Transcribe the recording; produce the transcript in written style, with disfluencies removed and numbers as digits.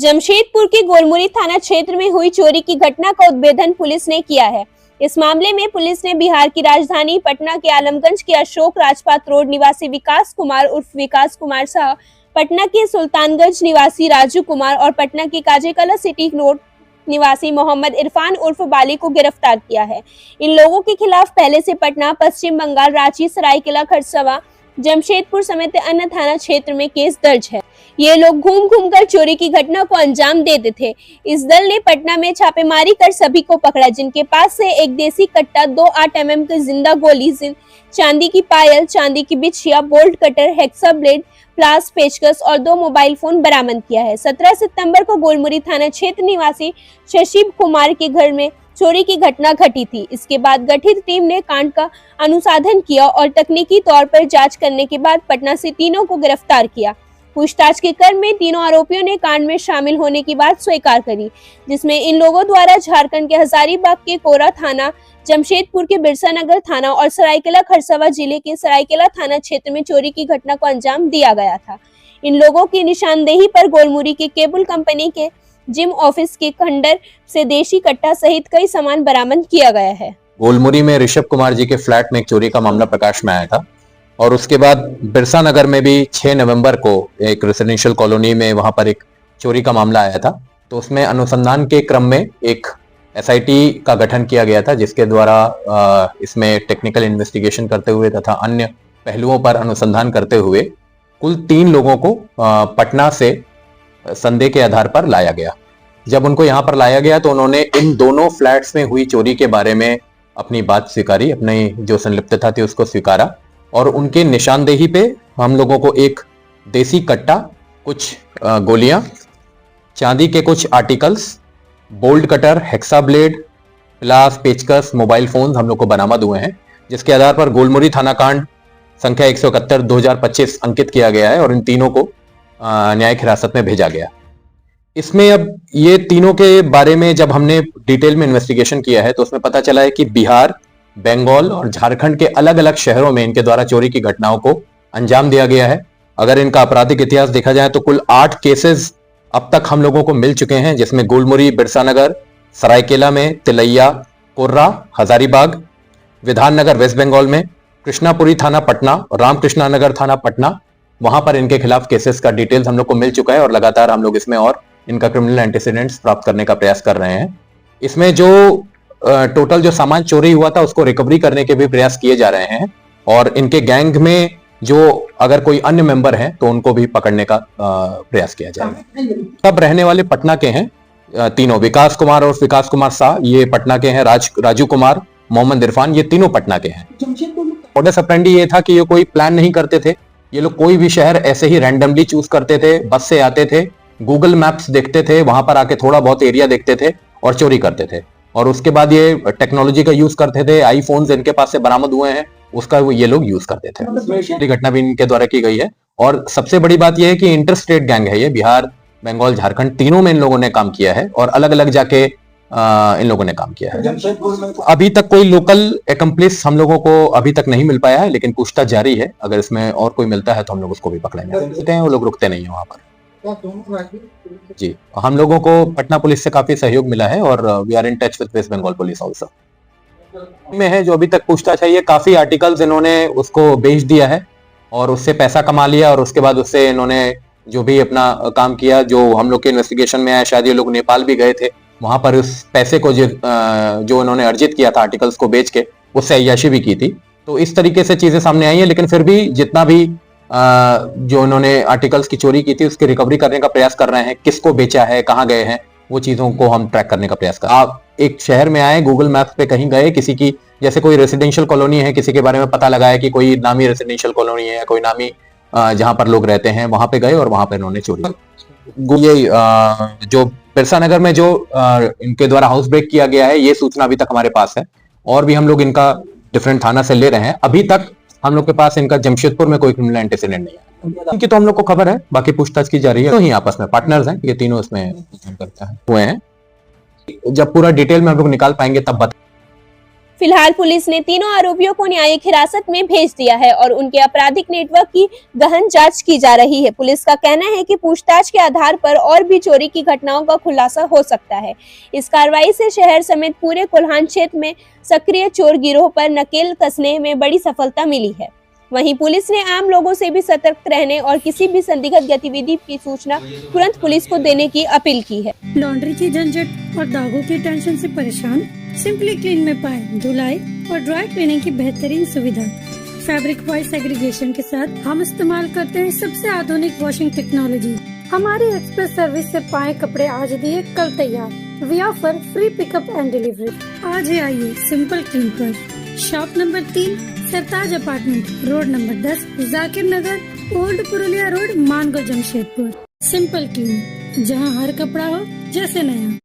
जमशेदपुर के गोलमुरी थाना क्षेत्र में हुई चोरी की घटना का उद्भेदन पुलिस ने किया है। इस मामले में पुलिस ने बिहार की राजधानी पटना के आलमगंज के अशोक राजपथ रोड निवासी विकास कुमार उर्फ विकास कुमार सह पटना के सुल्तानगंज निवासी राजू कुमार और पटना के काजेकला सिटी रोड निवासी मोहम्मद इरफान उर्फ बाली को गिरफ्तार किया है। इन लोगों के खिलाफ पहले से पटना, पश्चिम बंगाल, रांची, सरायकेला खरसावां, जमशेदपुर समेत अन्य थाना क्षेत्र में केस दर्ज है। ये लोग घूम घूम कर चोरी की घटना को अंजाम देते थे। इस दल ने पटना में छापेमारी कर सभी को पकड़ा, जिनके पास से एक देसी कट्टा, 2 8 mm की जिंदा गोली, चांदी की पायल, चांदी की बिछिया, bolt cutter, hexa blade, pliers, पेचकस और 2 मोबाइल फोन बरामद किया है। 17 सितंबर को गोलमुरी थाना क्षेत्र निवासी शशि कुमार के घर में चोरी की घटना घटी थी। इसके बाद गठित टीम ने कांड का अनुसंधान किया और तकनीकी तौर पर जांच करने के बाद पटना से तीनों को गिरफ्तार किया। पूछताछ के क्रम में तीनों आरोपियों ने कांड में शामिल होने की बात स्वीकार करी, जिसमें इन लोगों द्वारा झारखंड के हजारीबाग के कोरा थाना, जमशेदपुर के बिरसा नगर थाना और सरायकेला खरसावां जिले के सरायकेला थाना क्षेत्र में चोरी की घटना को अंजाम दिया गया था। इन लोगों की निशानदेही पर गोलमुरी के केबल कंपनी के जिम ऑफिस के खंडर से देशी कट्टा सहित कई सामान बरामद किया गया है। गोलमुरी में ऋषभ कुमार जी के फ्लैट में एक चोरी का मामला प्रकाश में आया था और उसके बाद बिरसा नगर में भी 6 नवंबर को एक रेसिडेंशियल कॉलोनी में वहां पर एक चोरी का मामला आया था। तो उसमें अनुसंधान के क्रम में एक एसआईटी का गठन किया गया था, जिसके द्वारा इसमें टेक्निकल इन्वेस्टिगेशन करते हुए तथा अन्य पहलुओं पर अनुसंधान करते हुए कुल 3 लोगों को पटना से संदेह के आधार पर लाया गया। जब उनको यहाँ पर लाया गया तो उन्होंने इन दोनों फ्लैट्स में हुई चोरी के बारे में अपनी बात स्वीकारी, अपनी जो संलिप्तता थी उसको स्वीकारा और उनके निशानदेही पे हम लोगों को एक देसी कट्टा, कुछ गोलियां, चांदी के कुछ articles, bolt cutter, hexa blade, pliers, पेचकस, मोबाइल फोन हम लोग को बरामद हुए हैं, जिसके आधार पर गोलमुरी थाना कांड संख्या 171/2025 अंकित किया गया है और इन तीनों को न्यायिक हिरासत में भेजा गया। इसमें अब ये तीनों के बारे में जब हमने डिटेल में इन्वेस्टिगेशन किया है तो उसमें पता चला है कि बिहार, बंगाल और झारखंड के अलग अलग शहरों में इनके द्वारा चोरी की घटनाओं को अंजाम दिया गया है। अगर इनका आपराधिक इतिहास देखा जाए तो कुल 8 केसेस अब तक हम लोगों को मिल चुके हैं, जिसमें गोलमुरी, बिरसा नगर, सरायकेला में, तिलैया, कोर्रा, हजारीबाग, विधान नगर वेस्ट बंगाल में, कृष्णापुरी थाना पटना, रामकृष्णा नगर थाना पटना, वहां पर इनके खिलाफ केसेस का डिटेल्स हम लोग को मिल चुका है और लगातार हम लोग इसमें और इनका क्रिमिनल एंटीसीडेंट्स प्राप्त करने का प्रयास कर रहे हैं। इसमें जो टोटल जो सामान चोरी हुआ था उसको रिकवरी करने के भी प्रयास किए जा रहे हैं और इनके गैंग में जो अगर कोई अन्य मेंबर हैं तो उनको भी पकड़ने का प्रयास किया जाएगा। सब रहने वाले पटना के हैं, तीनों, विकास कुमार और विकास कुमार शाह ये पटना के हैं, राजू कुमार, मोहम्मद इरफान ये तीनों पटना के हैं। मोडस ऑपरेंडी ये था कि ये कोई प्लान नहीं करते थे, ये लोग कोई भी शहर ऐसे ही रैंडमली चूज करते थे, बस से आते थे, गूगल मैप्स देखते थे, वहां पर आके थोड़ा बहुत एरिया देखते थे और चोरी करते थे और उसके बाद ये टेक्नोलॉजी का यूज करते थे। आईफोन्स इनके पास से बरामद हुए हैं, उसका ये लोग यूज करते थे। घटना भी इनके द्वारा की गई है और सबसे बड़ी बात यह है कि इंटर स्टेट गैंग है ये, बिहार, बंगाल, झारखंड तीनों में इन लोगों ने काम किया है और अलग अलग जाके इन लोगों ने काम किया है। अभी तक कोई लोकल एकम्प्लिस हम लोगों को अभी तक नहीं मिल पाया है, लेकिन पूछताछ जारी है। अगर इसमें और कोई मिलता है तो हम लोग उसको भी पकड़ेंगे। वो लोग रुकते नहीं है वहां पर जी। हम लोगों को पटना पुलिस से काफी सहयोग मिला है और we are in touch with West Bengal police also में है। जो अभी तक पूछताछ है, ये काफी आर्टिकल्स इन्होंने उसको बेच दिया है और उससे पैसा कमा लिया और उसके बाद उससे इन्होंने जो भी अपना काम किया, जो हम लोग के इन्वेस्टिगेशन में आया, शायद ये लोग नेपाल भी गए थे, वहां पर उस पैसे को जो इन्होंने अर्जित किया था आर्टिकल्स को बेच के, उससे अय्याशी भी की थी। तो इस तरीके से चीजें सामने आई है, लेकिन फिर भी जितना भी जो इन्होंने आर्टिकल्स की चोरी की थी उसकी रिकवरी करने का प्रयास कर रहे हैं। किसको बेचा है, कहाँ गए हैं, वो चीजों को हम ट्रैक करने का प्रयास कर रहे हैं। आप एक शहर में आए, गूगल मैप्स पे कहीं गए, किसी की जैसे कोई रेसिडेंशियल कॉलोनी है, किसी के बारे में पता लगाया कि कोई नामी रेसिडेंशियल कॉलोनी है, कोई नामी जहां पर लोग रहते हैं, वहां पे गए और वहां पर इन्होंने चोरी। ये जो बिरसा नगर में जो इनके द्वारा हाउस ब्रेक किया गया है, ये सूचना अभी तक हमारे पास है और भी हम लोग इनका डिफरेंट थाना से ले रहे हैं। अभी तक हम लोग के पास इनका जमशेदपुर में कोई क्रिमिनल एंटीसीडेंट नहीं है, इनकी तो हम लोग को खबर है, बाकी पूछताछ की जा रही है। तो ही आपस में पार्टनर्स हैं ये तीनों, इसमें करते हैं हुए हैं। जब पूरा डिटेल में हम लोग निकाल पाएंगे तब बता फिलहाल पुलिस ने तीनों आरोपियों को न्यायिक हिरासत में भेज दिया है और उनके आपराधिक नेटवर्क की गहन जांच की जा रही है। पुलिस का कहना है कि पूछताछ के आधार पर और भी चोरी की घटनाओं का खुलासा हो सकता है। इस कार्रवाई से शहर समेत पूरे कोल्हान क्षेत्र में सक्रिय चोर गिरोह पर नकेल कसने में बड़ी सफलता मिली है। वहीं पुलिस ने आम लोगों से भी सतर्क रहने और किसी भी संदिग्ध गतिविधि की सूचना तुरंत पुलिस को देने की अपील की है। लॉन्ड्री की झंझट और दागों की टेंशन से परेशान? सिंपली क्लीन में पाएं धुलाई और ड्राई क्लीनिंग की बेहतरीन सुविधा। फैब्रिक वॉइस एग्रीगेशन के साथ हम इस्तेमाल करते हैं सबसे आधुनिक वॉशिंग टेक्नोलॉजी। हमारी एक्सप्रेस सर्विस से पाए कपड़े आज दिए कल तैयार। We offer free pickup and delivery. आज ही आइए सिंपल क्लीन पर। Shop number 3, Sartaj apartment, road number 10, Zakir Nagar, old Purulia road, Mango, Jamshedpur. Simple clean, जहां हर कपड़ा हो जैसे नया।